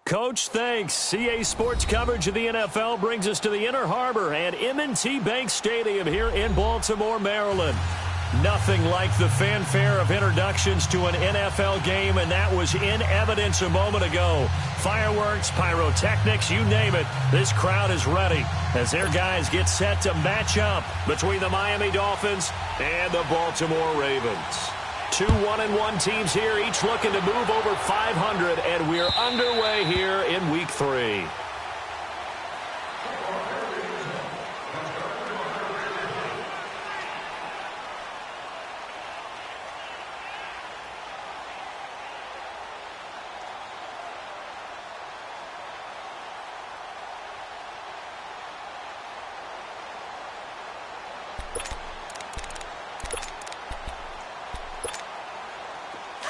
Coach, thanks. CA Sports coverage of the NFL brings us to the Inner Harbor and M&T Bank Stadium here in Baltimore, Maryland. Nothing like the fanfare of introductions to an NFL game, and that was in evidence a moment ago. Fireworks, pyrotechnics, you name it. This crowd is ready as their guys get set to match up between the Miami Dolphins and the Baltimore Ravens. Two 1-1 teams here, each looking to move over 500, and we're underway here in Week 3.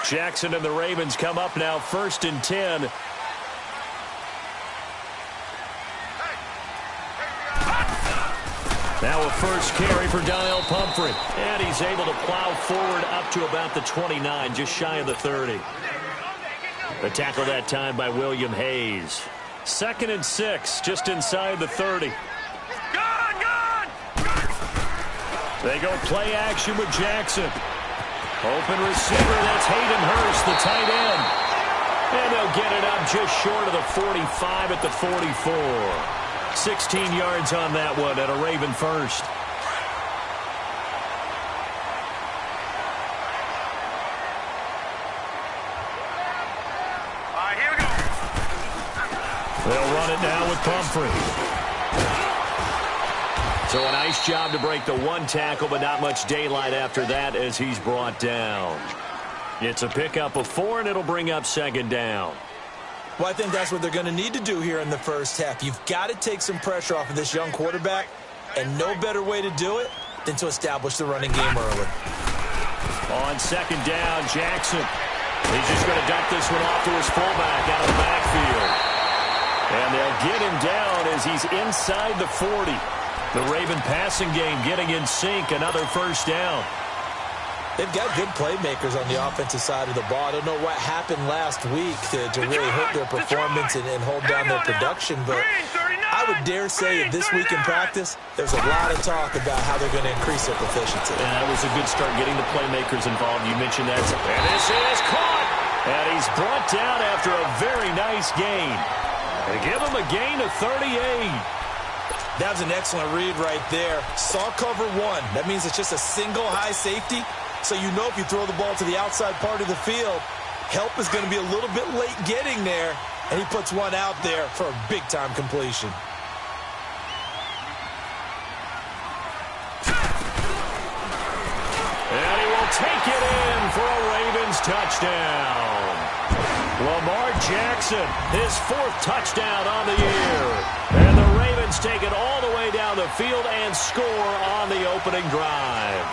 Jackson and the Ravens come up now, 1st and 10. Now a first carry for Daniel Pumphrey. And he's able to plow forward up to about the 29, just shy of the 30. The tackle that time by William Hayes. 2nd and 6, just inside the 30. They go play action with Jackson. Open receiver, that's Hayden Hurst, the tight end. And they'll get it up just short of the 45 at the 44. 16 yards on that one at a Raven first. All right, here we go. They'll run it now with Pumphrey. So a nice job to break the one tackle, but not much daylight after that as he's brought down. It's a pickup of 4, and it'll bring up 2nd down. Well, I think that's what they're going to need to do here in the first half. You've got to take some pressure off of this young quarterback, and no better way to do it than to establish the running game early. On 2nd down, Jackson. He's just going to dump this one off to his fullback out of the backfield. And they'll get him down as he's inside the 40. The Raven passing game getting in sync, another first down. They've got good playmakers on the offensive side of the ball. I don't know what happened last week to really hurt their performance and hold down their production, but I would dare say that this week in practice, there's a lot of talk about how they're going to increase their proficiency. And that was a good start getting the playmakers involved. You mentioned that. And this is caught. And he's brought down after a very nice gain. They give him a gain of 38. That was an excellent read right there. Saw cover 1. That means it's just a single high safety. So you know if you throw the ball to the outside part of the field, help is going to be a little bit late getting there. And he puts one out there for a big-time completion. And he will take it in for a Ravens touchdown. Lamar Jackson, his 4th touchdown on the year. And the Ravens take it all the way down the field and score on the opening drive.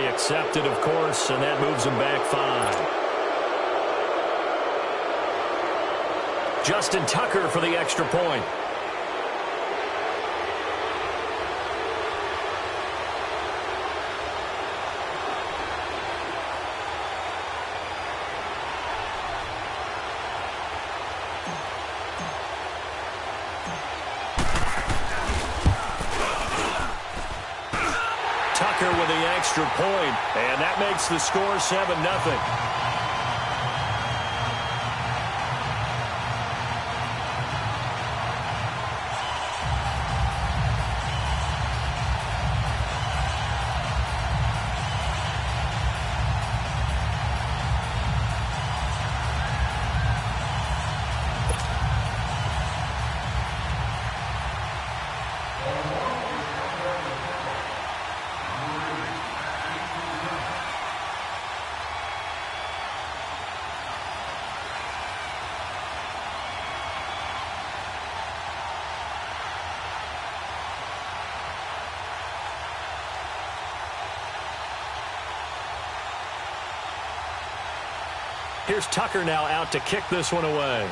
Accepted, of course, and that moves him back 5. Justin Tucker for the extra point. Tucker with the extra point, and that makes the score 7-0. Here's Tucker now out to kick this one away.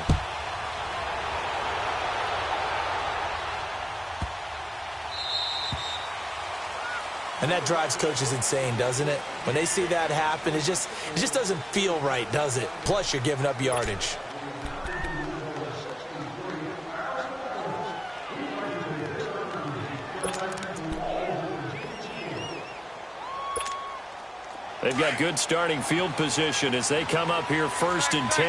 And that drives coaches insane, doesn't it? When they see that happen, it just doesn't feel right, does it? Plus, you're giving up yardage. They've got good starting field position as they come up here 1st and 10.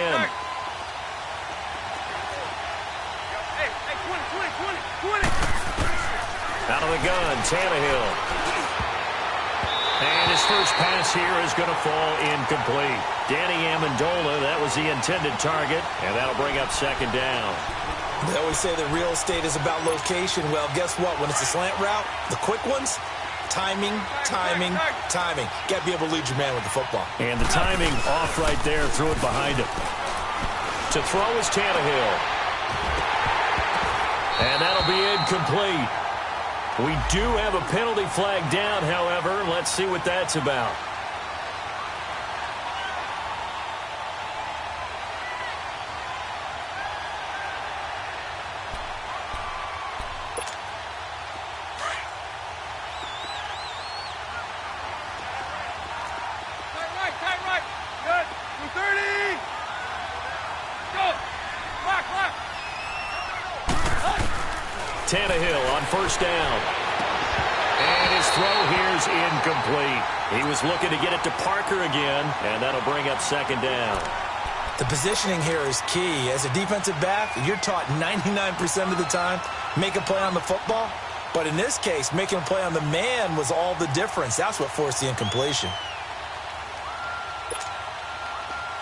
Out of the gun, Tannehill. And his first pass here is going to fall incomplete. Danny Amendola, that was the intended target, and that'll bring up 2nd down. They always say that real estate is about location. Well, guess what? When it's a slant route, the quick ones, timing, timing, timing. Got to be able to lead your man with the football. And the timing off right there, threw it behind him. To throw is Tannehill. And that'll be incomplete. We do have a penalty flag down, however. Let's see what that's about. Tight right. Good. 230. Go. Lock. Tannehill on 1st down. And his throw here's incomplete. He was looking to get it to Parker again, and that'll bring up 2nd down. The positioning here is key. As a defensive back, you're taught 99% of the time, make a play on the football. But in this case, making a play on the man was all the difference. That's what forced the incompletion.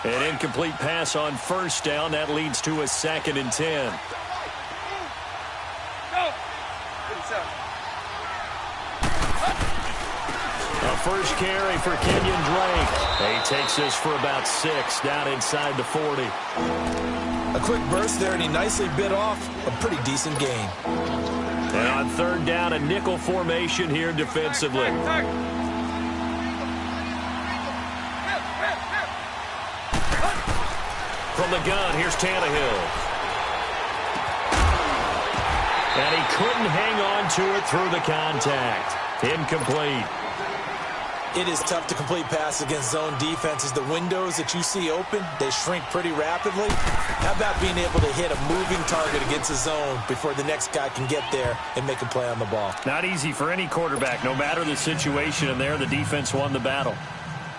An incomplete pass on 1st down. That leads to a 2nd and 10. A first carry for Kenyon Drake. He takes this for about 6 down inside the 40. A quick burst there, and he nicely bit off a pretty decent gain. And on 3rd down, a nickel formation here defensively. From the gun, here's Tannehill. And he couldn't hang on to it through the contact. Incomplete. It is tough to complete passes against zone defenses. The windows that you see open, they shrink pretty rapidly. How about being able to hit a moving target against a zone before the next guy can get there and make a play on the ball? Not easy for any quarterback. No matter the situation in there, the defense won the battle.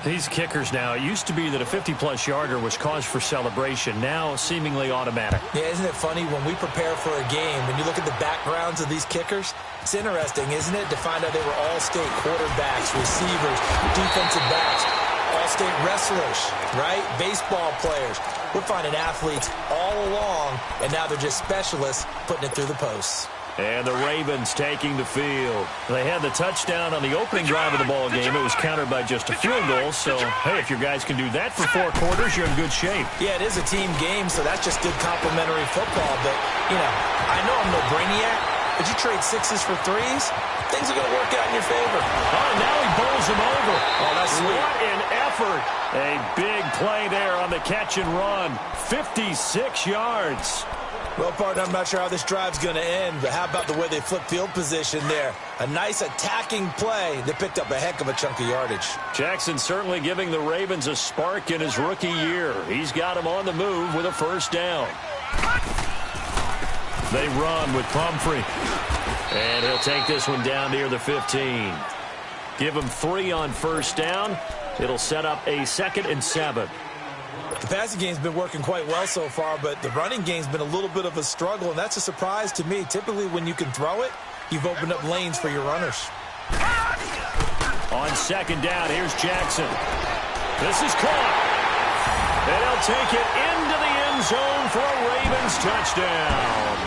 These kickers now, it used to be that a 50-plus yarder was cause for celebration. Now, seemingly automatic. Yeah, isn't it funny when we prepare for a game, when you look at the backgrounds of these kickers, it's interesting, isn't it, to find out they were all-state quarterbacks, receivers, defensive backs, all-state wrestlers, right? Baseball players. We're finding athletes all along, and now they're just specialists putting it through the posts. And the Ravens taking the field. They had the touchdown on the opening drive of the ball game. It was countered by just a field goal. So, hey, if your guys can do that for 4 quarters, you're in good shape. Yeah, it is a team game, so that's just good complementary football. But, you know, I know I'm no brainiac, but you trade 6s for 3s, things are going to work out in your favor. Oh, now he bowls him over. Oh, that's sweet. What an effort. A big play there on the catch and run. 56 yards. Well, partner, I'm not sure how this drive's going to end, but how about the way they flip field position there? A nice attacking play. They picked up a heck of a chunk of yardage. Jackson certainly giving the Ravens a spark in his rookie year. He's got him on the move with a 1st down. They run with Pumphrey. And he'll take this one down near the 15. Give him 3 on 1st down. It'll set up a 2nd and 7. The passing game's been working quite well so far, but the running game's been a little bit of a struggle, and that's a surprise to me. Typically, when you can throw it, you've opened up lanes for your runners. On 2nd down, here's Jackson. This is caught. And he'll take it into the end zone for a Ravens touchdown.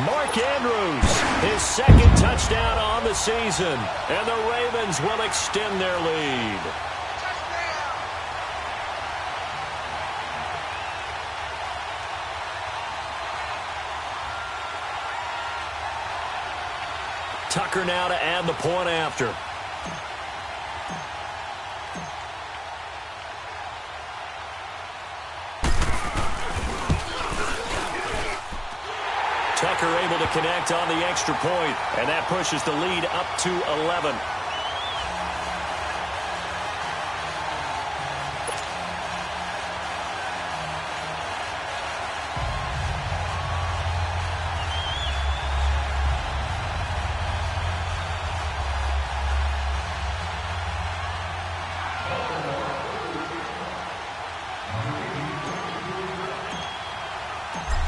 Mark Andrews, his 2nd touchdown on the season, and the Ravens will extend their lead. Tucker now to add the point after. Tucker able to connect on the extra point, and that pushes the lead up to 11.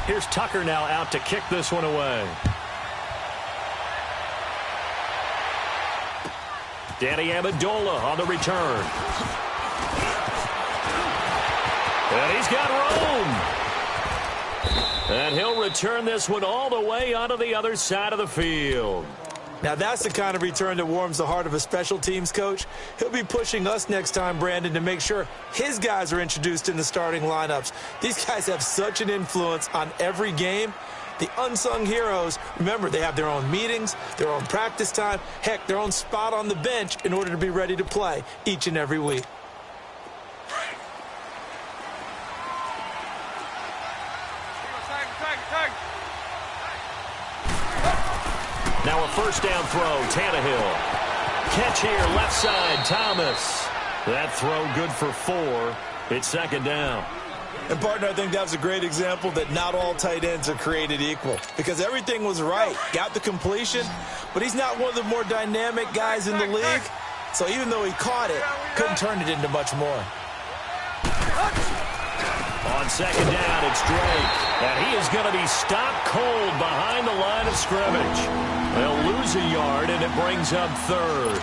Here's Tucker now out to kick this one away. Danny Amendola on the return. And he's got room. And he'll return this one all the way onto the other side of the field. Now, that's the kind of return that warms the heart of a special teams coach. He'll be pushing us next time, Brandon, to make sure his guys are introduced in the starting lineups. These guys have such an influence on every game. The unsung heroes, remember, they have their own meetings, their own practice time, heck, their own spot on the bench in order to be ready to play each and every week. Now a first down throw, Tannehill. Catch here, left side, Thomas. That throw good for 4. It's second down. And, partner, I think that was a great example that not all tight ends are created equal, because everything was right. Got the completion, but he's not one of the more dynamic guys in the league. So even though he caught it, couldn't turn it into much more. On second down, it's Drake. And he is going to be stopped cold behind the line of scrimmage. They'll lose a yard, and it brings up third.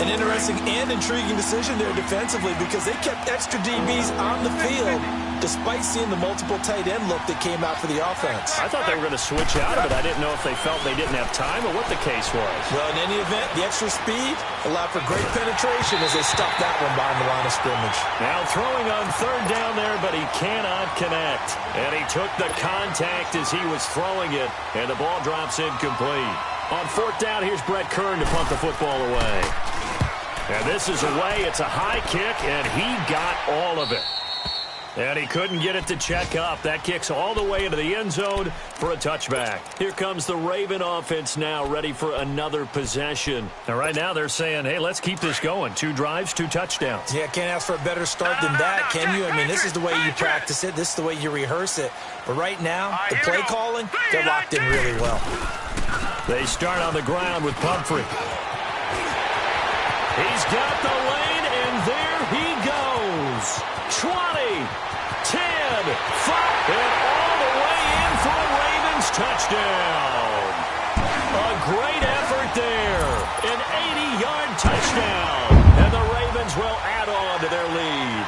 An interesting and intriguing decision there defensively, because they kept extra DBs on the field despite seeing the multiple tight end look that came out for the offense. I thought they were going to switch out of it. I didn't know if they felt they didn't have time or what the case was. Well, in any event, the extra speed allowed for great penetration as they stuffed that one behind the line of scrimmage. Now throwing on third down there, but he cannot connect. And he took the contact as he was throwing it, and the ball drops incomplete. On fourth down, here's Brett Kern to punt the football away. And this is away. It's a high kick, and he got all of it. And he couldn't get it to check up. That kicks all the way into the end zone for a touchback. Here comes the Raven offense now, ready for another possession. And right now they're saying, hey, let's keep this going. 2 drives, 2 touchdowns. Yeah, can't ask for a better start than that, can you? I mean, this is the way you practice it. This is the way you rehearse it. But right now, the play calling, they're locked in really well. They start on the ground with Pumphrey. He's got the lane, and there he goes. 20, 10, 5, and all the way in for a Ravens touchdown. A great effort there. An 80-yard touchdown. And the Ravens will add on to their lead.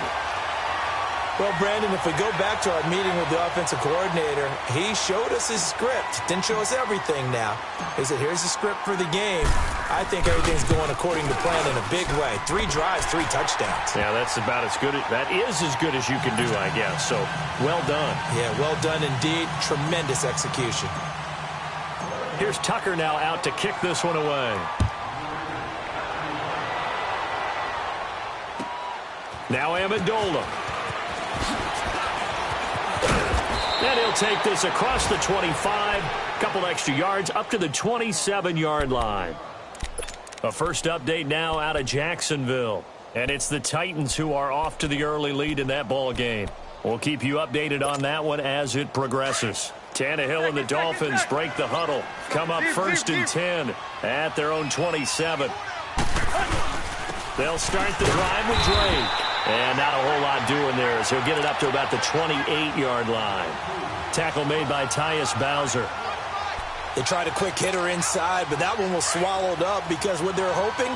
Well, Brandon, if we go back to our meeting with the offensive coordinator, he showed us his script. Didn't show us everything now. He said, here's the script for the game. I think everything's going according to plan in a big way. 3 drives, 3 touchdowns. Yeah, that's about as good. That is as good as you can do, I guess. So, well done. Yeah, well done indeed. Tremendous execution. Here's Tucker now out to kick this one away. Now Amendola. And he'll take this across the 25. Couple extra yards up to the 27-yard line. A first update now out of Jacksonville. And it's the Titans who are off to the early lead in that ball game. We'll keep you updated on that one as it progresses. Tannehill and the Dolphins break the huddle. Come up first and 10 at their own 27. They'll start the drive with Drake. And not a whole lot doing there as he'll get it up to about the 28-yard line. Tackle made by Tyus Bowser. They tried a quick hitter inside, but that one was swallowed up because what they're hoping,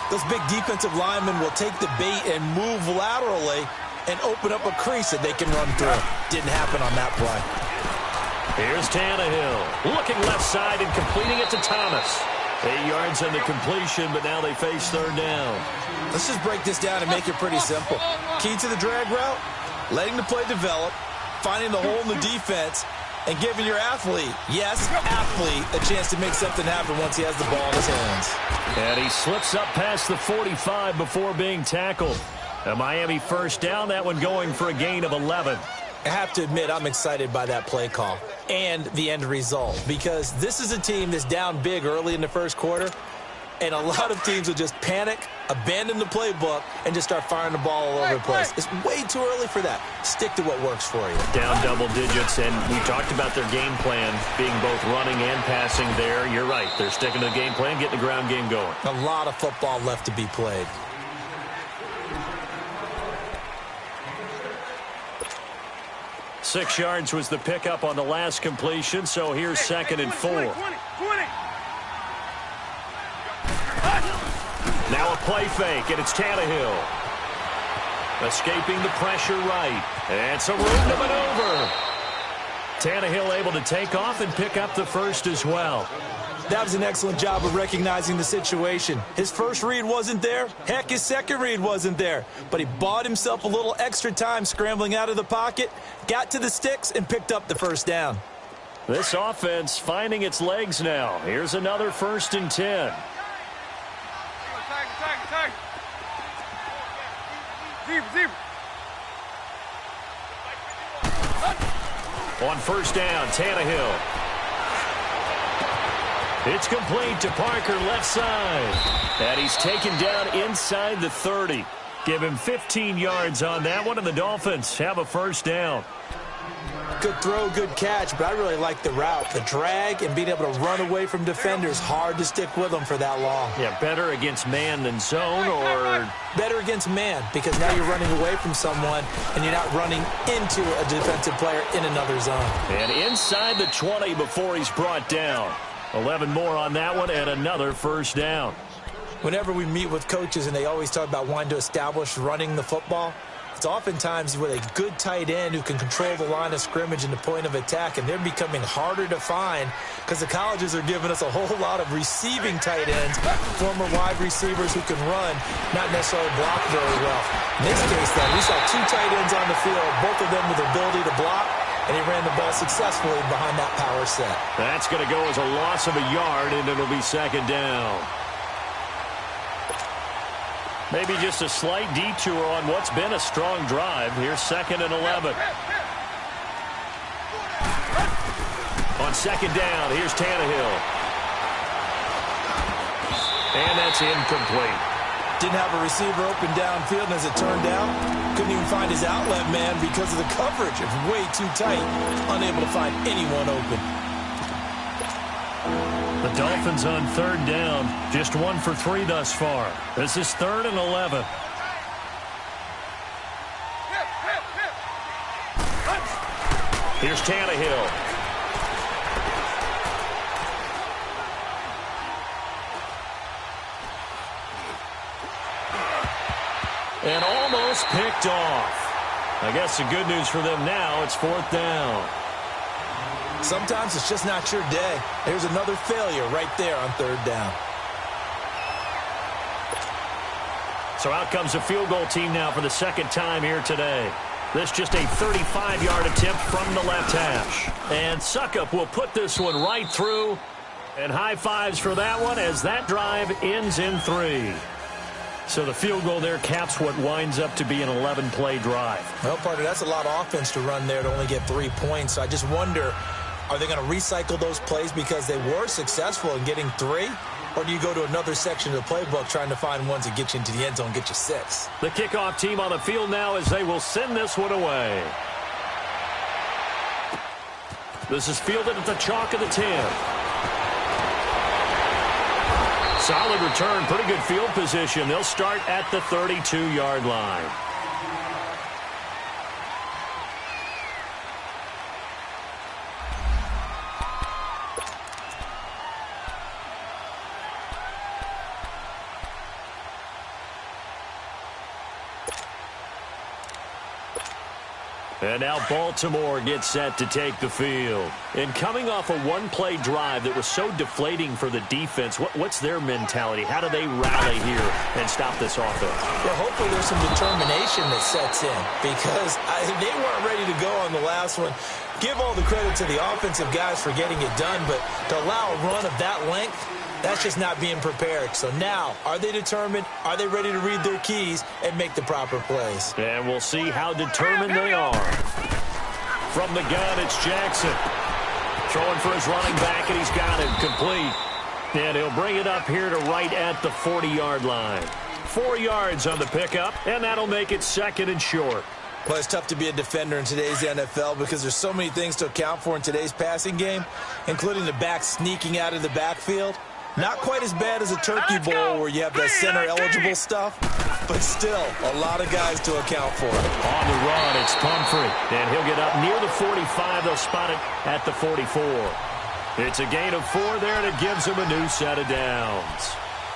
those big defensive linemen will take the bait and move laterally and open up a crease that they can run through. Didn't happen on that play. Here's Tannehill looking left side and completing it to Thomas. 8 yards on the completion, but now they face third down. Let's just break this down and make it pretty simple. Key to the drag route, letting the play develop, finding the hole in the defense, and giving your athlete, yes, athlete, a chance to make something happen once he has the ball in his hands. And he slips up past the 45 before being tackled. A Miami first down, that one going for a gain of 11. I have to admit, I'm excited by that play call and the end result, because this is a team that's down big early in the first quarter, and a lot of teams will just panic, abandon the playbook, and just start firing the ball all over the place. It's way too early for that. Stick to what works for you. Down double digits, and we talked about their game plan being both running and passing there. You're right. They're sticking to the game plan, getting the ground game going. A lot of football left to be played. Six yards was the pickup on the last completion, so here's second and 4. 20. Now a play fake, and it's Tannehill. Escaping the pressure right. And some room to maneuver. Tannehill able to take off and pick up the first as well. That was an excellent job of recognizing the situation. His first read wasn't there. Heck, his second read wasn't there. But he bought himself a little extra time scrambling out of the pocket, got to the sticks, and picked up the first down. This offense finding its legs now. Here's another 1st and 10. Tag. Deep. On first down, Tannehill. It's complete to Parker, left side. And he's taken down inside the 30. Give him 15 yards on that one, and the Dolphins have a first down. Good throw, good catch, but I really like the route. The drag and being able to run away from defenders, hard to stick with them for that long. Yeah, better against man than zone, or better against man, because now you're running away from someone and you're not running into a defensive player in another zone. And inside the 20 before he's brought down. 11 more on that one, and another first down. Whenever we meet with coaches and they always talk about wanting to establish running the football, it's oftentimes with a good tight end who can control the line of scrimmage and the point of attack, and they're becoming harder to find because the colleges are giving us a whole lot of receiving tight ends, former wide receivers who can run, not necessarily block very well. In this case, though, we saw 2 tight ends on the field, both of them with the ability to block, and he ran the ball successfully behind that power set. That's going to go as a loss of a yard, and it'll be second down. Maybe just a slight detour on what's been a strong drive. Here's 2nd and 11. On second down, here's Tannehill. And that's incomplete. Didn't have a receiver open downfield, and as it turned out, couldn't even find his outlet man because of the coverage. It's way too tight, unable to find anyone open. The Dolphins on 3rd down, just 1 for 3 thus far. This is 3rd and 11. Here's Tannehill. And almost picked off. I guess the good news for them now, it's 4th down. Sometimes it's just not your day. There's another failure right there on 3rd down. So out comes a field goal team now for the 2nd time here today. This just a 35-yard attempt from the left hash. And Suckup will put this one right through. And high fives for that one as that drive ends in 3. So the field goal there caps what winds up to be an 11-play drive. Well, partner, that's a lot of offense to run there to only get 3 points. So I just wonder, are they going to recycle those plays because they were successful in getting 3? Or do you go to another section of the playbook trying to find ones that get you into the end zone, get you 6? The kickoff team on the field now as they will send this one away. This is fielded at the chalk of the 10. Solid return, pretty good field position. They'll start at the 32-yard line. And now Baltimore gets set to take the field. And coming off a one-play drive that was so deflating for the defense, what's their mentality? How do they rally here and stop this offense? Well, hopefully there's some determination that sets in because they weren't ready to go on the last one. Give all the credit to the offensive guys for getting it done, but to allow a run of that length, that's just not being prepared. So now, are they determined? Are they ready to read their keys and make the proper plays? And we'll see how determined they are. From the gun, it's Jackson. Throwing for his running back, and he's got it complete. And he'll bring it up here to right at the 40-yard line. 4 yards on the pickup, and that'll make it second and short. Well, it's tough to be a defender in today's NFL because there's so many things to account for in today's passing game, including the back sneaking out of the backfield. Not quite as bad as a turkey bowl where you have that center-eligible stuff, but still a lot of guys to account for. On the run, it's Pumphrey, and he'll get up near the 45. They'll spot it at the 44. It's a gain of 4 there, and it gives them a new set of downs.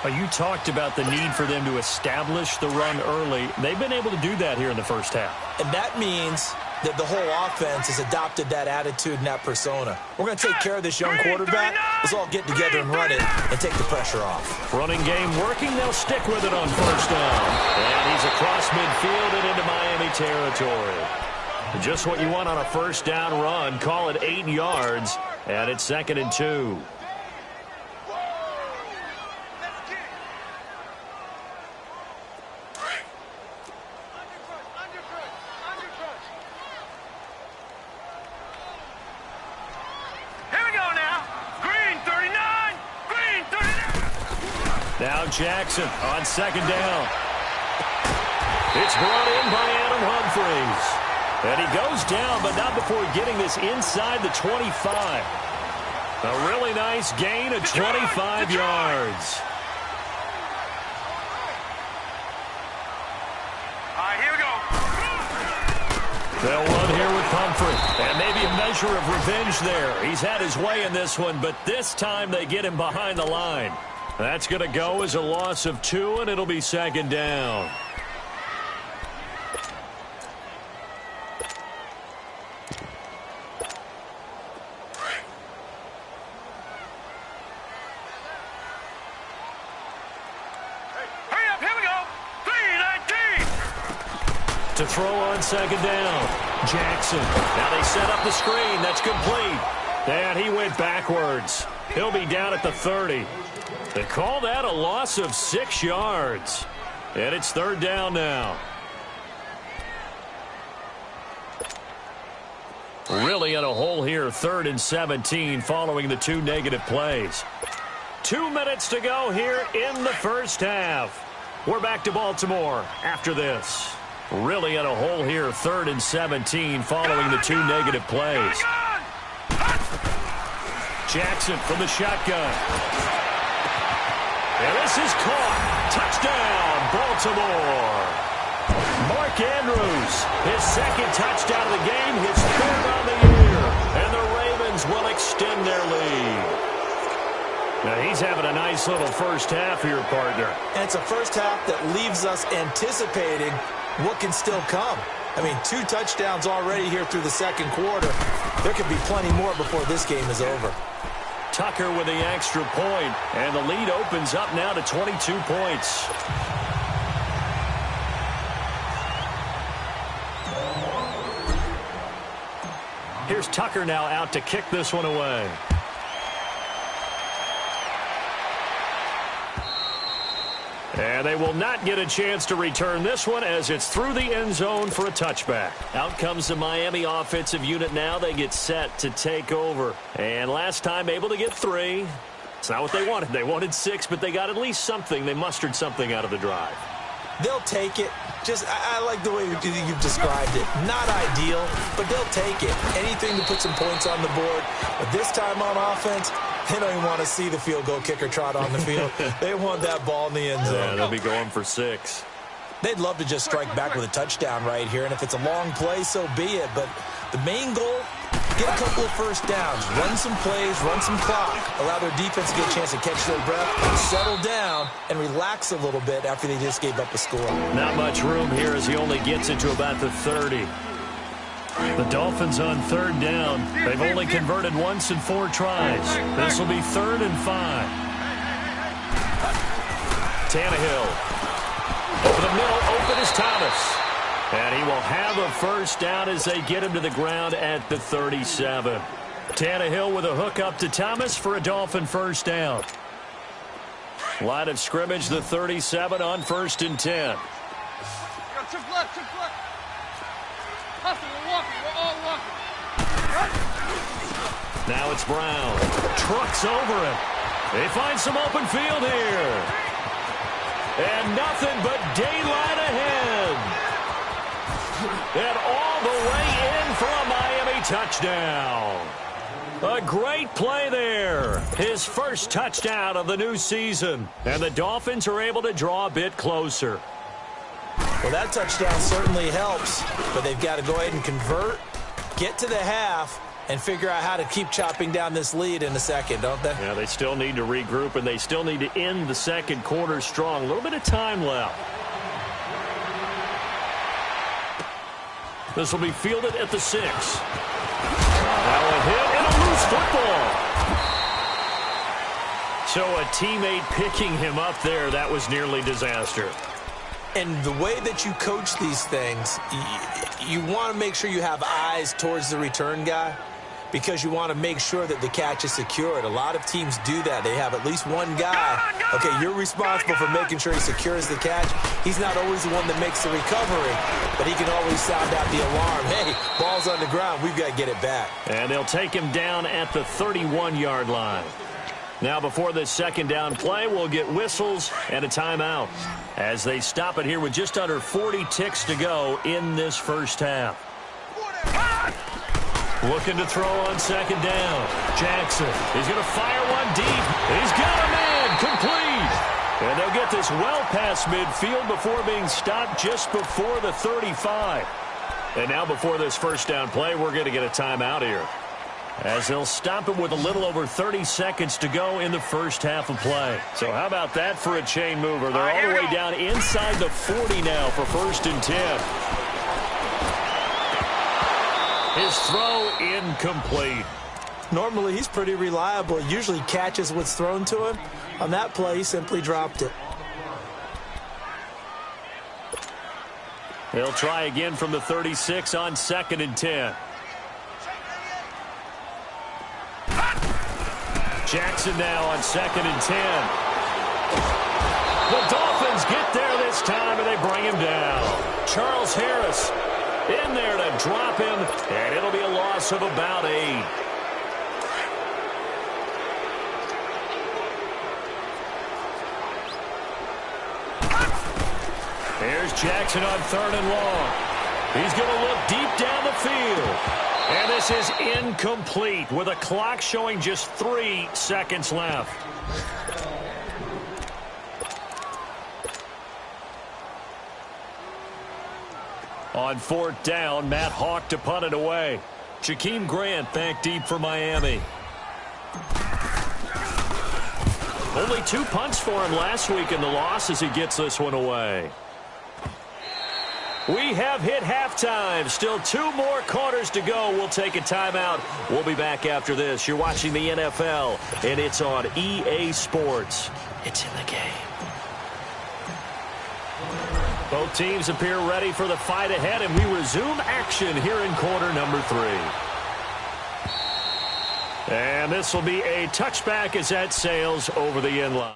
You talked about the need for them to establish the run early. They've been able to do that here in the first half. And that means that the whole offense has adopted that attitude and that persona. We're going to take care of this young quarterback. Let's all get together and run it and take the pressure off. Running game working. They'll stick with it on first down. And he's across midfield and into Miami territory. Just what you want on a first down run. Call it 8 yards, and it's second and 2. Now Jackson on second down. It's brought in by Adam Humphries. And he goes down, but not before getting this inside the 25. A really nice gain of 25 yards. All right, here we go. They'll run here with Pumphrey. And maybe a measure of revenge there. He's had his way in this one, but this time they get him behind the line. That's going to go as a loss of 2, and it'll be second down. Hurry up, here we go. 3-19. To throw on second down. Jackson. Now they set up the screen. That's complete. And he went backwards. He'll be down at the 30. They call that a loss of 6 yards. And it's third down now. Really in a hole here, 3rd and 17 following the 2 negative plays. 2 minutes to go here in the first half. We're back to Baltimore after this. Really in a hole here, 3rd and 17 following the 2 negative plays. Jackson from the shotgun. And this is caught. Touchdown, Baltimore. Mark Andrews, his second touchdown of the game, his 3rd on the year. And the Ravens will extend their lead. Now he's having a nice little first half here, partner. And it's a first half that leaves us anticipating what can still come. I mean, 2 touchdowns already here through the second quarter. There could be plenty more before this game is over. Tucker with the extra point, and the lead opens up now to 22 points. Here's Tucker now out to kick this one away. And they will not get a chance to return this one as it's through the end zone for a touchback. Out comes the Miami offensive unit now. They get set to take over. And last time able to get 3. It's not what they wanted. They wanted 6, but they got at least something. They mustered something out of the drive. They'll take it. I like the way you've described it. Not ideal, but they'll take it. Anything to put some points on the board. But this time on offense, they don't even want to see the field goal kicker trot on the field. They want that ball in the end zone. Yeah, they'll be going for 6. They'd love to just strike back with a touchdown right here, and if it's a long play, so be it. But the main goal, get a couple of first downs, run some plays, run some clock, allow their defense to get a chance to catch their breath, settle down, and relax a little bit after they just gave up a score. Not much room here as he only gets it to about the 30. The Dolphins on 3rd down. They've only converted once in 4 tries. This will be 3rd and 5. Tannehill. Over the middle, open is Thomas. And he will have a first down as they get him to the ground at the 37. Tannehill with a hook up to Thomas for a Dolphin first down. Line of scrimmage, the 37 on 1st and 10. Chip left, chip left. Hustle, we're walking, we're all walking. Now it's Brown. Trucks over him. They find some open field here. And nothing but daylight ahead. And all the way in for a Miami touchdown. A great play there. His first touchdown of the new season. And the Dolphins are able to draw a bit closer. Well, that touchdown certainly helps, but they've got to go ahead and convert, get to the half, and figure out how to keep chopping down this lead in the second, don't they? Yeah, they still need to regroup, and they still need to end the second quarter strong. A little bit of time left. This will be fielded at the 6. Now a hit and a loose football. So a teammate picking him up there, that was nearly disaster. And the way that you coach these things, you want to make sure you have eyes towards the return guy because you want to make sure that the catch is secured. A lot of teams do that. They have at least one guy. Okay, you're responsible for making sure he secures the catch. He's not always the one that makes the recovery, but he can always sound out the alarm. Hey, ball's on the ground. We've got to get it back. And they'll take him down at the 31-yard line. Now, before this second down play, we'll get whistles and a timeout as they stop it here with just under 40 ticks to go in this first half. Looking to throw on second down. Jackson, he's going to fire one deep. He's got a man complete. And they'll get this well past midfield before being stopped just before the 35. And now before this first down play, we're going to get a timeout here, as they'll stop it with a little over 30 seconds to go in the first half of play. So how about that for a chain mover? They're all the way down inside the 40 now for 1st and 10. His throw incomplete. Normally, he's pretty reliable. He usually catches what's thrown to him. On that play, he simply dropped it. They'll try again from the 36 on 2nd and 10. Jackson now on 2nd and 10. The Dolphins get there this time, and they bring him down. Charles Harris in there to drop him, and it'll be a loss of about 8. Here's Jackson on 3rd and long. He's going to look deep down the field. And this is incomplete with a clock showing just 3 seconds left. On 4th down, Matt Hawk to punt it away. Jakeem Grant back deep for Miami. Only 2 punts for him last week in the loss as he gets this one away. We have hit halftime. Still 2 more quarters to go. We'll take a timeout. We'll be back after this. You're watching the NFL, and it's on EA Sports. It's in the game. Both teams appear ready for the fight ahead, and we resume action here in quarter number 3. And this will be a touchback as that sails over the end line.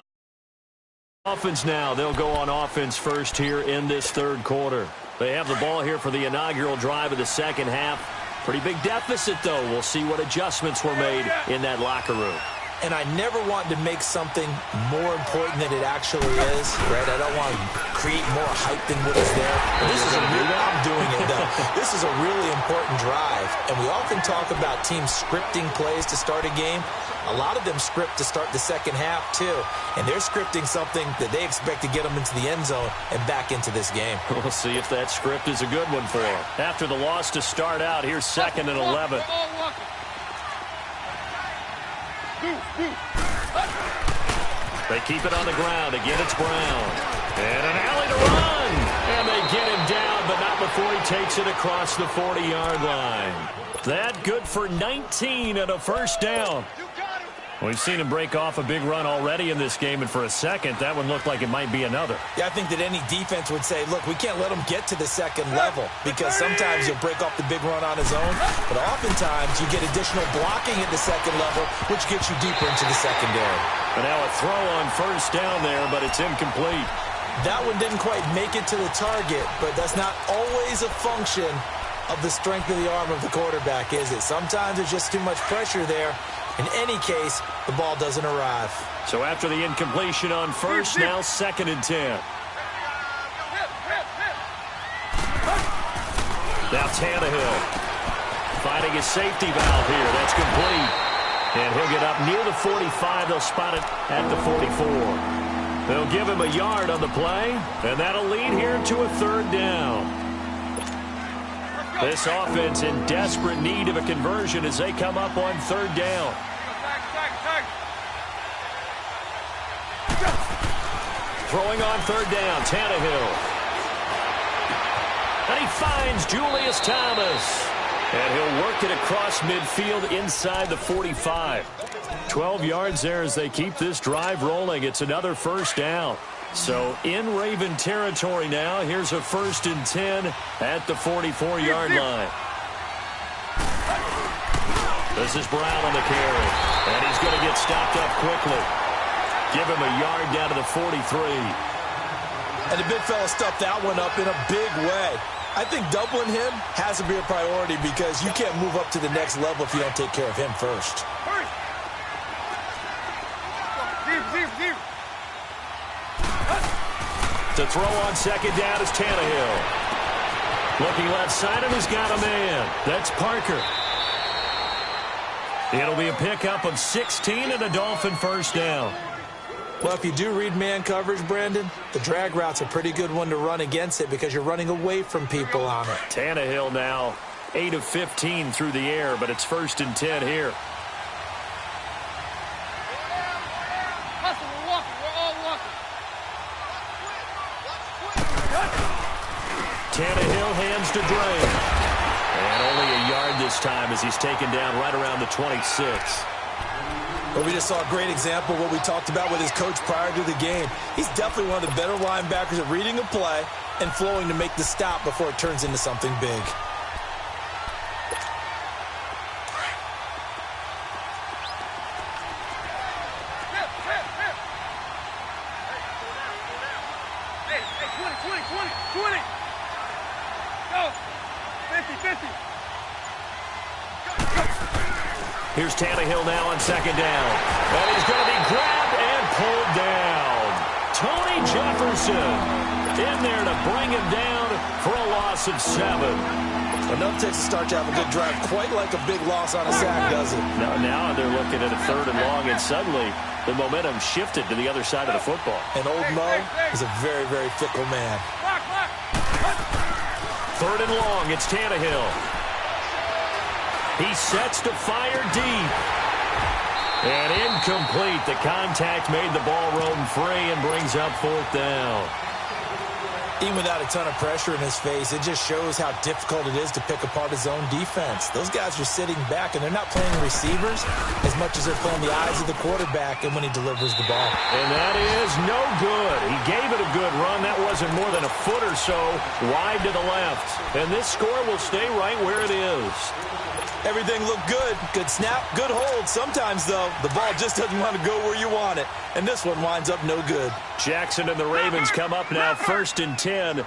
Dolphins now, they'll go on offense first here in this 3rd quarter. They have the ball here for the inaugural drive of the second half. Pretty big deficit, though. We'll see what adjustments were made in that locker room. And I never want to make something more important than it actually is, right? I don't want to create more hype than what is there. But this is I'm doing it, though. This is a really important drive. And we often talk about teams scripting plays to start a game. A lot of them script to start the second half, too. And they're scripting something that they expect to get them into the end zone and back into this game. We'll see if that script is a good one for them. After the loss to start out, here's 2nd and 11. They keep it on the ground. Again, it's Brown. And an alley to run. And they get him down, but not before he takes it across the 40-yard line. That good for 19 and a first down. We've seen him break off a big run already in this game, and for a second, that one looked like it might be another. Yeah, I think that any defense would say, look, we can't let him get to the second level because sometimes he'll break off the big run on his own, but oftentimes you get additional blocking at the second level, which gets you deeper into the secondary. And now a throw on first down there, but it's incomplete. That one didn't quite make it to the target, but that's not always a function of the strength of the arm of the quarterback, is it? Sometimes there's just too much pressure there. In any case, the ball doesn't arrive. So after the incompletion on first, now 2nd and 10. Now Tannehill finding his safety valve here. That's complete. And he'll get up near the 45. They'll spot it at the 44. They'll give him a yard on the play, and that'll lead here to a 3rd down. This offense in desperate need of a conversion as they come up on 3rd down. Throwing on 3rd down, Tannehill. And he finds Julius Thomas. And he'll work it across midfield inside the 45. 12 yards there as they keep this drive rolling. It's another 1st down. So in Raven territory now. Here's a 1st and 10 at the 44-yard line. This is Brown on the carry. And he's going to get stopped up quickly. Give him a yard down to the 43. And the big fella stuffed that one up in a big way. I think doubling him has to be a priority because you can't move up to the next level if you don't take care of him first. To throw on 2nd down is Tannehill. Looking left side, and he's got a man. That's Parker. It'll be a pickup of 16 and a Dolphin 1st down. Well, if you do read man coverage, Brandon, the drag route's a pretty good one to run against it because you're running away from people on it. Tannehill now 8 of 15 through the air, but it's 1st and 10 here. Tannehill hands to Drake. And only a yard this time as he's taken down right around the 26. Well, we just saw a great example of what we talked about with his coach prior to the game. He's definitely one of the better linebackers at reading a play and flowing to make the stop before it turns into something big. Here's Tannehill now on 2nd down. And he's going to be grabbed and pulled down. Tony Jefferson in there to bring him down for a loss of 7. Enough takes to start to have a good drive, quite like a big loss on a sack, does it? Now they're looking at a 3rd and long, and suddenly the momentum shifted to the other side of the football. And old Mo is a very, very fickle man. 3rd and long, it's Tannehill. He sets to fire deep. And incomplete. The contact made the ball roam free and brings up 4th down. Even without a ton of pressure in his face, it just shows how difficult it is to pick apart his own defense. Those guys are sitting back, and they're not playing receivers as much as they're playing the eyes of the quarterback and when he delivers the ball. And that is no good. He gave it a good run. That wasn't more than a foot or so wide to the left. And this score will stay right where it is. Everything looked good. Good snap, good hold. Sometimes, though, the ball just doesn't want to go where you want it. And this one winds up no good. Jackson and the Ravens come up now 1st and 10. All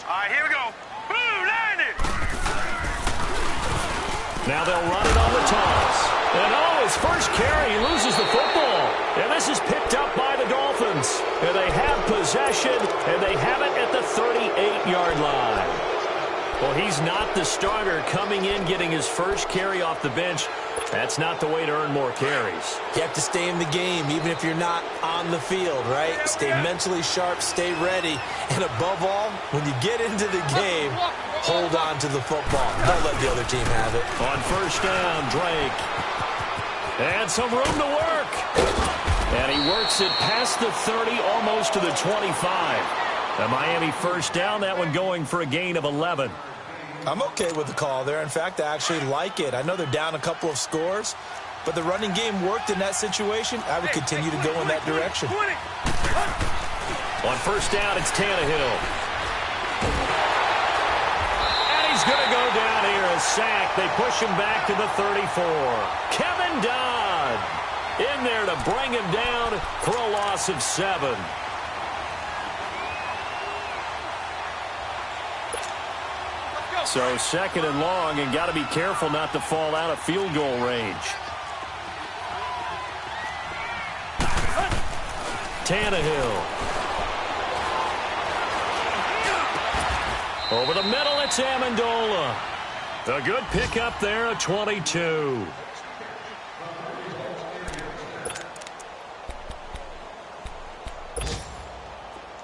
right, here we go. Boom, landed. Now they'll run it on the toss. And his first carry, he loses the football. And this is picked up by the Dolphins. And they have possession, and they have it at the 38-yard line. Well, he's not the starter coming in, getting his first carry off the bench. That's not the way to earn more carries. You have to stay in the game, even if you're not on the field, right? Stay mentally sharp, stay ready. And above all, when you get into the game, hold on to the football. Don't let the other team have it. On 1st down, Drake. And some room to work. And he works it past the 30, almost to the 25. The Miami 1st down, that one going for a gain of 11. I'm okay with the call there. In fact, I actually like it. I know they're down a couple of scores, but the running game worked in that situation. I would continue to go in that direction. On 1st down, it's Tannehill. And he's going to go down here, a sack. They push him back to the 34. Kevin Dodd in there to bring him down for a loss of 7. So second and long, and got to be careful not to fall out of field goal range. Tannehill. Over the middle, it's Amendola. A good pickup there, a 22.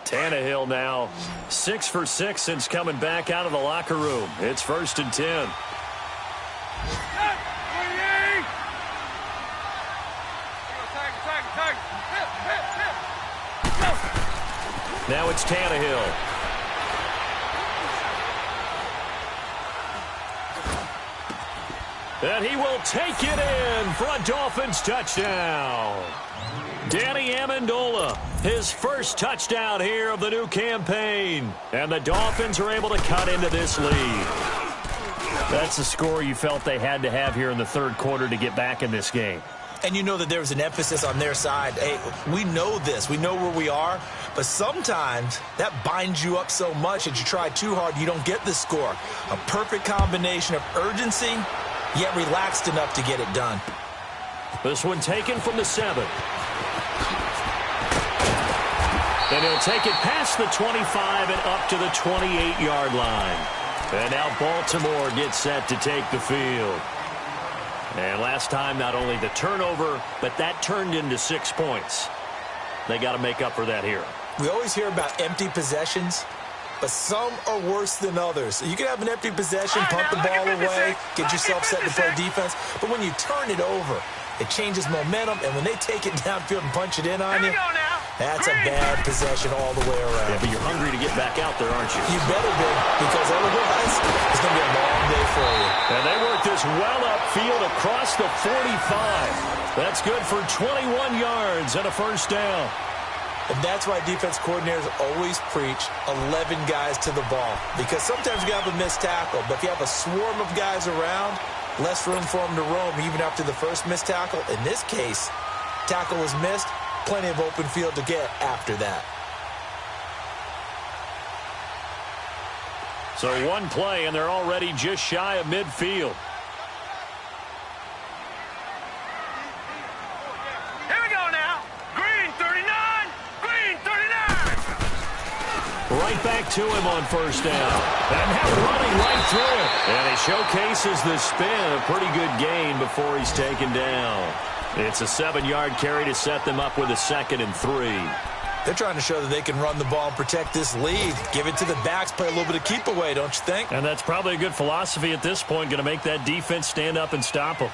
Tannehill now 6 for 6 since coming back out of the locker room. It's 1st and 10. Now it's Tannehill. And he will take it in for a Dolphins touchdown. Danny Amendola, his first touchdown here of the new campaign. And the Dolphins are able to cut into this lead. That's the score you felt they had to have here in the third quarter to get back in this game. And you know that there was an emphasis on their side. Hey, we know this. We know where we are. But sometimes that binds you up so much that you try too hard, you don't get the score. A perfect combination of urgency, yet relaxed enough to get it done. This one taken from the 7. And he'll take it past the 25 and up to the 28-yard line. And now Baltimore gets set to take the field. And last time, not only the turnover, but that turned into 6 points. They got to make up for that here. We always hear about empty possessions, but some are worse than others. You can have an empty possession, punt the ball away, get yourself set to play defense. But when you turn it over, it changes momentum. And when they take it downfield and punch it in on you, that's a bad possession all the way around. Yeah, but you're hungry to get back out there, aren't you? You better be, because otherwise it's going to be a long day for you. And they work this well upfield across the 45. That's good for 21 yards and a first down. And that's why defense coordinators always preach 11 guys to the ball. Because sometimes you have a missed tackle, but if you have a swarm of guys around, less room for them to roam even after the first missed tackle. In this case, tackle was missed, plenty of open field to get after that. So one play, and they're already just shy of midfield. Here we go now. Green 39. Green 39. Right back to him on first down. And now running right through it. And he showcases the spin. A pretty good gain before he's taken down. It's a 7-yard carry to set them up with a 2nd and 3. They're trying to show that they can run the ball and protect this lead. Give it to the backs, play a little bit of keep away, don't you think? And that's probably a good philosophy at this point, going to make that defense stand up and stop them.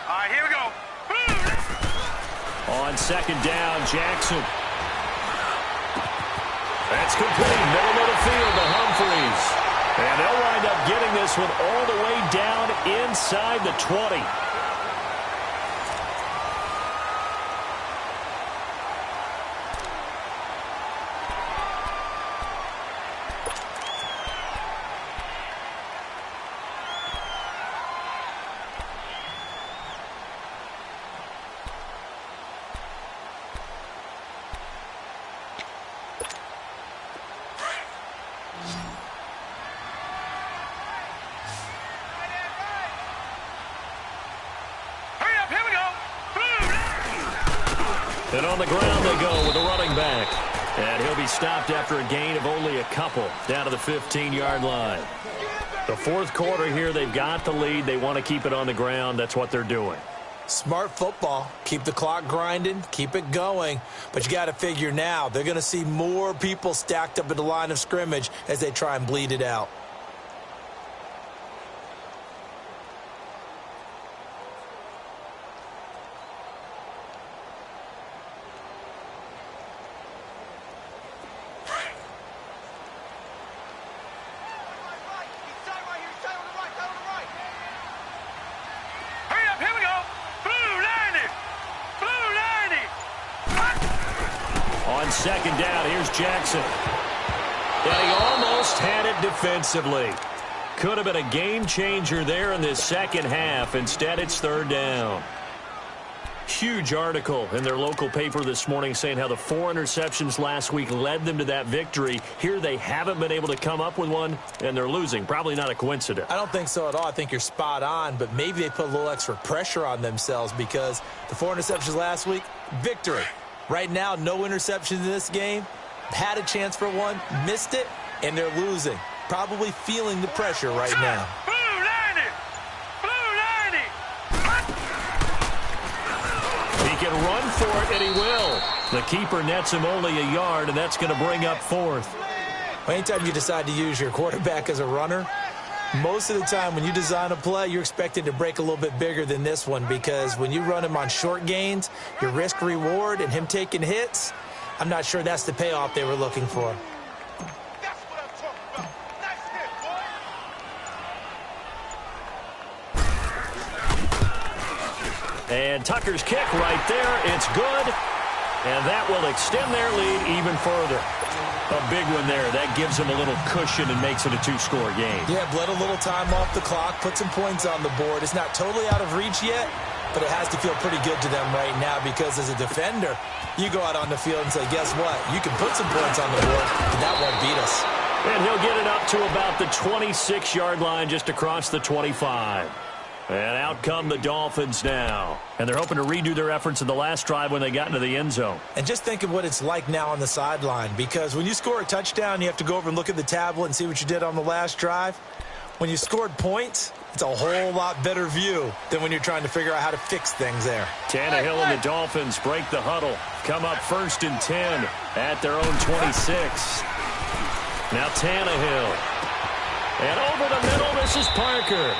All right, here we go. On second down, Jackson. That's complete. Middle of the field to Humphreys. And they'll wind up getting this one all the way down inside the 20. And on the ground they go with the running back. And he'll be stopped after a gain of only a couple down to the 15-yard line. The fourth quarter here, they've got the lead. They want to keep it on the ground. That's what they're doing. Smart football. Keep the clock grinding. Keep it going. But you got to figure now, they're going to see more people stacked up at the line of scrimmage as they try and bleed it out. Second down, here's Jackson. And he almost had it defensively. Could have been a game changer there in this second half. Instead, it's third down. Huge article in their local paper this morning saying how the 4 interceptions last week led them to that victory. Here they haven't been able to come up with one, and they're losing. Probably not a coincidence. I don't think so at all. I think you're spot on, but maybe they put a little extra pressure on themselves because the 4 interceptions last week, victory. Right now, no interceptions in this game. Had a chance for one, missed it, and they're losing. Probably feeling the pressure right now. He can run for it, and he will. The keeper nets him only a yard, and that's going to bring up 4th. Anytime you decide to use your quarterback as a runner, most of the time when you design a play, you're expected to break a little bit bigger than this one because when you run him on short gains, your risk-reward and him taking hits, I'm not sure that's the payoff they were looking for. And Tucker's kick right there. It's good. And that will extend their lead even further. A big one there. That gives them a little cushion and makes it a 2-score game. Yeah, bled a little time off the clock, put some points on the board. It's not totally out of reach yet, but it has to feel pretty good to them right now because as a defender, you go out on the field and say, guess what? You can put some points on the board, and that won't beat us. And he'll get it up to about the 26-yard line just across the 25. And out come the Dolphins now. And they're hoping to redo their efforts in the last drive when they got into the end zone. And just think of what it's like now on the sideline, because when you score a touchdown, you have to go over and look at the tablet and see what you did on the last drive. When you scored points, it's a whole lot better view than when you're trying to figure out how to fix things there. Tannehill and the Dolphins break the huddle. Come up 1st and 10 at their own 26. Now Tannehill. And over the middle, this is Parker.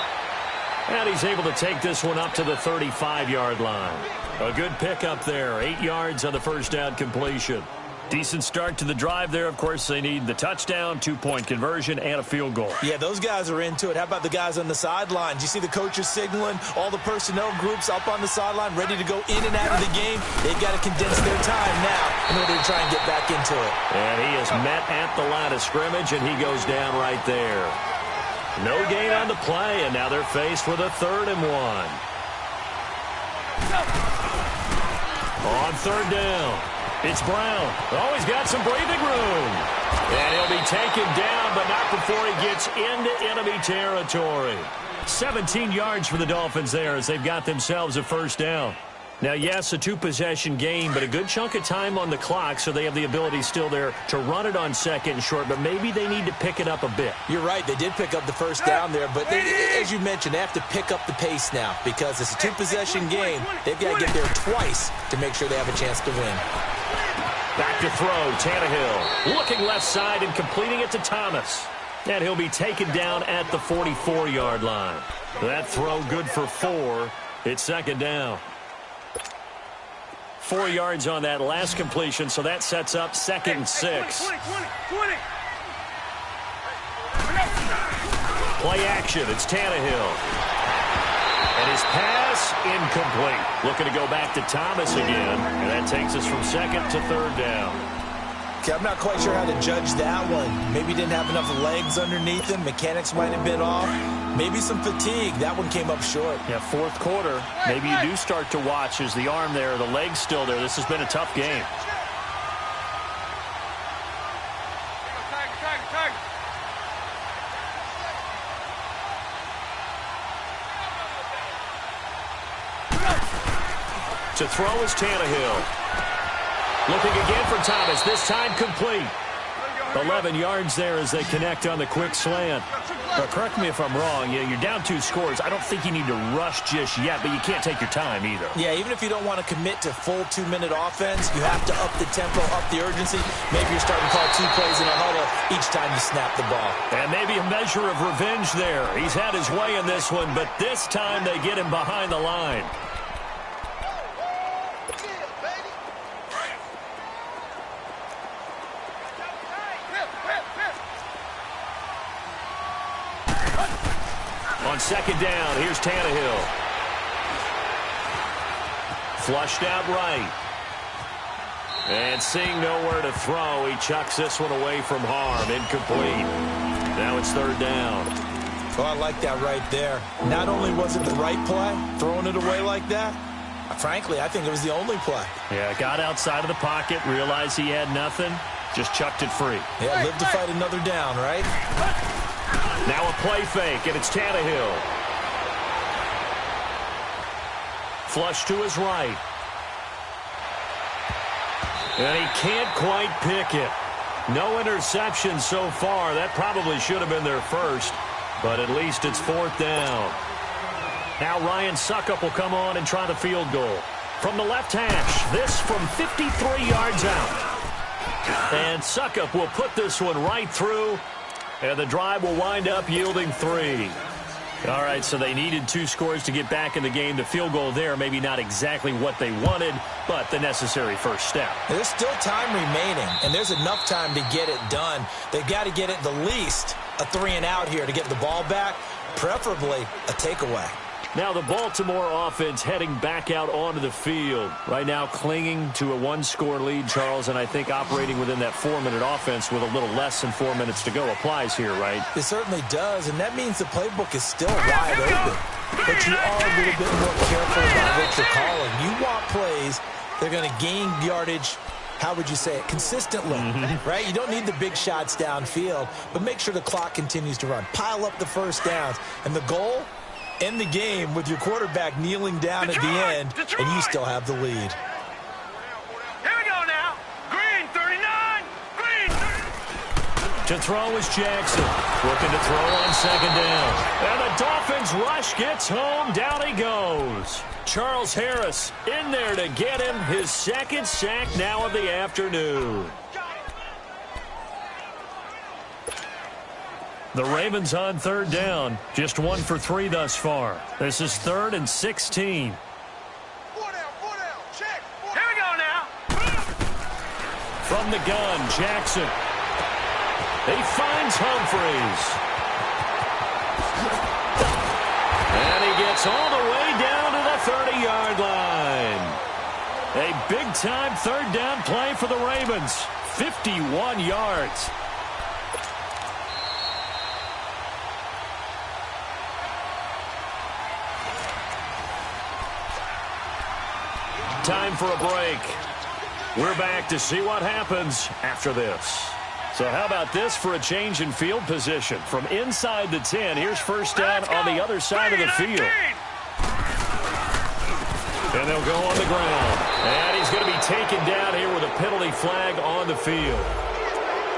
And he's able to take this one up to the 35-yard line. A good pickup there. 8 yards on the first down completion. Decent start to the drive there. Of course, they need the touchdown, 2-point conversion, and a field goal. Yeah, those guys are into it. How about the guys on the sidelines? You see the coaches signaling, all the personnel groups up on the sideline, ready to go in and out of the game. They've got to condense their time now in order to try and get back into it. And he is met at the line of scrimmage, and he goes down right there. No gain on the play, and now they're faced with a 3rd and 1. On 3rd down, it's Brown. Oh, he's got some breathing room. And he'll be taken down, but not before he gets into enemy territory. 17 yards for the Dolphins there as they've got themselves a 1st down. Now, yes, a 2-possession game, but a good chunk of time on the clock, so they have the ability still there to run it on 2nd and short, but maybe they need to pick it up a bit. You're right. They did pick up the 1st down there, but as you mentioned, they have to pick up the pace now because it's a 2-possession game. They've got to get there twice to make sure they have a chance to win. Back to throw, Tannehill looking left side and completing it to Thomas. And he'll be taken down at the 44-yard line. That throw good for 4. It's 2nd down. 4 yards on that last completion, so that sets up 2nd and 6. Play action, it's Tannehill. And his pass incomplete. Looking to go back to Thomas again, and that takes us from 2nd to 3rd down. Okay, I'm not quite sure how to judge that one. Maybe he didn't have enough legs underneath him. Mechanics might have been off. Maybe some fatigue. That one came up short. Yeah, 4th quarter. Maybe you do start to watch as the arm there, the leg's still there. This has been a tough game. To throw is Tannehill. Looking again for Thomas, this time complete. 11 yards there as they connect on the quick slant. But correct me if I'm wrong, you're down 2 scores. I don't think you need to rush just yet, but you can't take your time either. Yeah, even if you don't want to commit to full 2-minute offense, you have to up the tempo, up the urgency. Maybe you're starting to call 2 plays in a huddle each time you snap the ball. And maybe a measure of revenge there. He's had his way in this one, but this time they get him behind the line. On 2nd down, here's Tannehill. Flushed out right. And seeing nowhere to throw, he chucks this one away from harm. Incomplete. Now it's 3rd down. Oh, I like that right there. Not only was it the right play, throwing it away like that, Frankly, I think it was the only play. Yeah, got outside of the pocket, realized he had nothing, just chucked it free. Yeah, live to fight another down, right? Now a play fake, and it's Tannehill. Flush to his right. And he can't quite pick it. No interception so far. That probably should have been their first, but at least it's 4th down. Now Ryan Suckup will come on and try the field goal. From the left hash, this from 53 yards out. And Suckup will put this one right through, and the drive will wind up yielding 3. All right, so they needed 2 scores to get back in the game. The field goal there, maybe not exactly what they wanted, but the necessary first step. There's still time remaining, and there's enough time to get it done. They've got to get it the least a 3-and-out here to get the ball back, preferably a takeaway. Now the Baltimore offense heading back out onto the field. Right now clinging to a 1-score lead, Charles, and I think operating within that 4-minute offense with a little less than 4 minutes to go applies here, right? It certainly does, and that means the playbook is still wide open. But you are a little bit more careful about what you're calling. You want plays, they're going to gain yardage, how would you say it, consistently, right? You don't need the big shots downfield, but make sure the clock continues to run. Pile up the first downs, and the goal, end the game with your quarterback kneeling down at the end, and you still have the lead. Here we go now. Green 39. Green 39. To throw is Jackson. Looking to throw on 2nd down. And the Dolphins rush gets home. Down he goes. Charles Harris in there to get him his 2nd sack now of the afternoon. The Ravens on 3rd down. Just 1 for 3 thus far. This is 3rd and 16. 4 down, check. Here we go now. From the gun, Jackson. He finds Humphreys. And he gets all the way down to the 30-yard line. A big-time 3rd down play for the Ravens. 51 yards. Time for a break. We're back to see what happens after this. So how about this for a change in field position? From inside the 10, here's 1st down on the other side of the field. And they'll go on the ground. And he's going to be taken down here with a penalty flag on the field.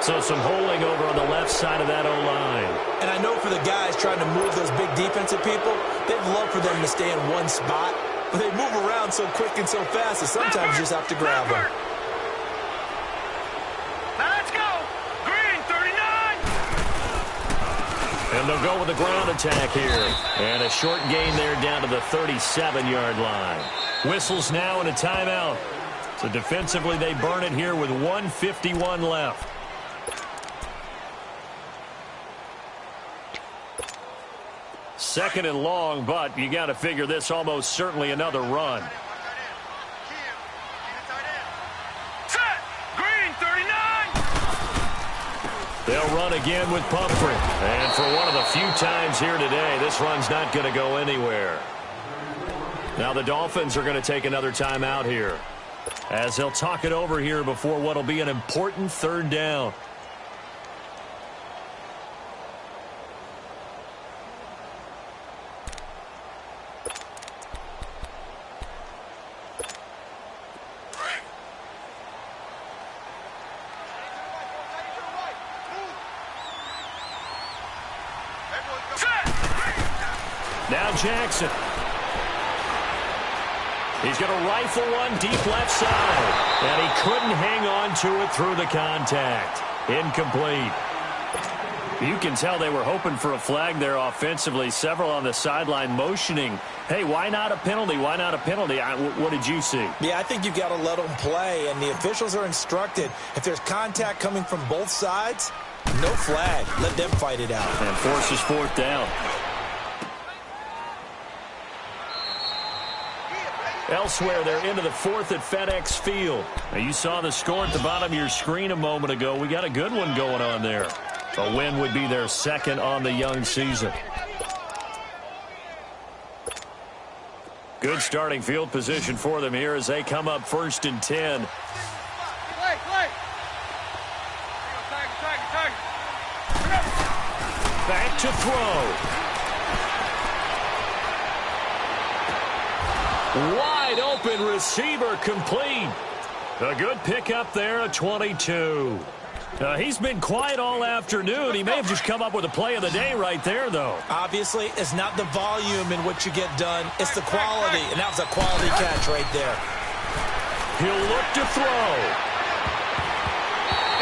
So some holding over on the left side of that O-line. And I know for the guys trying to move those big defensive people, they'd love for them to stay in one spot. But they move around so quick and so fast that sometimes you just have to grab them. Now let's go. Green 39. And they'll go with the ground attack here. And a short gain there down to the 37-yard line. Whistles now and a timeout. So defensively they burn it here with 1:51 left. Second and long, but you got to figure this almost certainly another run. Set. Green 39. They'll run again with Pumphrey. And for one of the few times here today, this run's not going to go anywhere. Now the Dolphins are going to take another timeout here, as they'll talk it over here before what will be an important 3rd down. Now Jackson. He's going to rifle one deep left side. And he couldn't hang on to it through the contact. Incomplete. You can tell they were hoping for a flag there offensively. Several on the sideline motioning, hey, why not a penalty? Why not a penalty? What did you see? Yeah, I think you've got to let them play. And the officials are instructed, if there's contact coming from both sides, no flag. Let them fight it out. And forces 4th down. Elsewhere, they're into the 4th at FedEx Field. Now, you saw the score at the bottom of your screen a moment ago. We got a good one going on there. A win would be their 2nd on the young season. Good starting field position for them here as they come up 1st and 10. Back to throw. Wide open receiver complete. A good pickup there at 22. He's been quiet all afternoon. He may have just come up with a play of the day right there, though. Obviously, it's not the volume in what you get done. It's the quality, and that was a quality catch right there. He'll look to throw.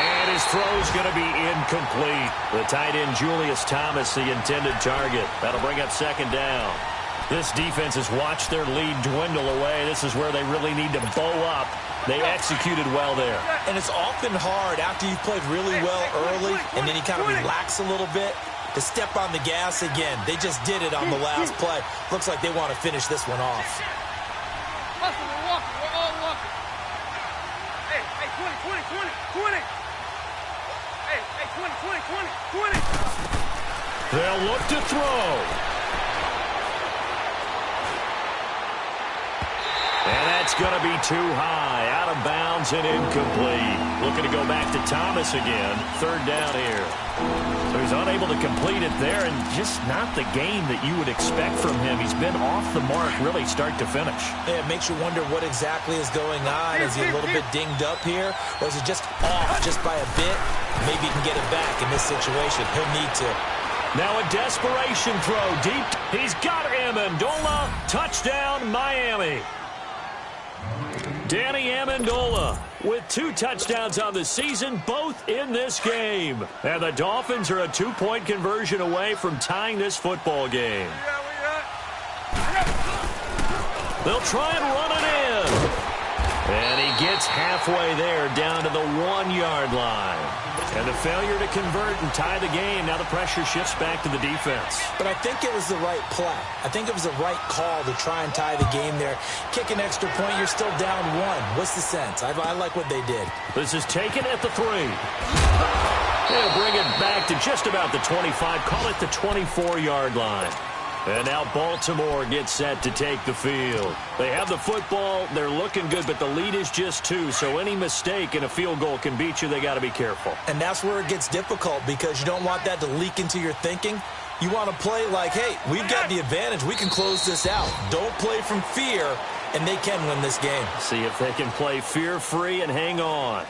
And his throw's going to be incomplete. The tight end, Julius Thomas, the intended target. That'll bring up 2nd down. This defense has watched their lead dwindle away. This is where they really need to bow up. They executed well there. And it's often hard after you've played really well early and then you kind of relax a little bit to step on the gas again. They just did it on the last play. Looks like they want to finish this one off. Hustle, we're walking. We're all walking. Hey, 20. Hey, 20. They'll look to throw. And that's going to be too high. Out of bounds and incomplete. Looking to go back to Thomas again. 3rd down here. So he's unable to complete it there, and just not the game that you would expect from him. He's been off the mark really start to finish. Yeah, it makes you wonder what exactly is going on. Is he a little bit dinged up here, or is it just off just by a bit? Maybe he can get it back in this situation. He'll need to. Now a desperation throw deep. He's got Amendola. Touchdown, Miami. Danny Amendola with 2 touchdowns on the season, both in this game. And the Dolphins are a 2-point conversion away from tying this football game. They'll try and run it in. And he gets halfway there down to the 1-yard line. And the failure to convert and tie the game. Now the pressure shifts back to the defense. But I think it was the right play. I think it was the right call to try and tie the game there. Kick an extra point, you're still down 1. What's the sense? I like what they did. This is taken at the 3. They'll bring it back to just about the 25. Call it the 24-yard line. And now Baltimore gets set to take the field. They have the football. They're looking good, but the lead is just 2. So any mistake in a field goal can beat you. They got to be careful. And that's where it gets difficult because you don't want that to leak into your thinking. You want to play like, hey, we've got the advantage. We can close this out. Don't play from fear, and they can win this game. See if they can play fear-free and hang on.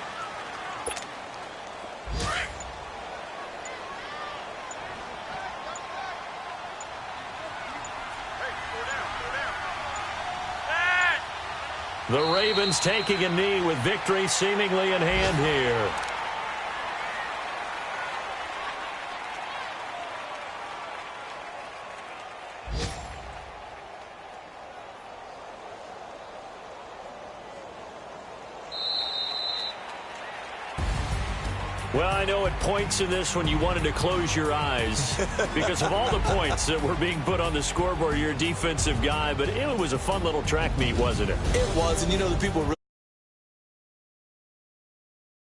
The Ravens taking a knee with victory seemingly in hand here. Well, I know at points in this one you wanted to close your eyes because of all the points that were being put on the scoreboard. You're a defensive guy, but it was a fun little track meet, wasn't it? It was, and you know the people really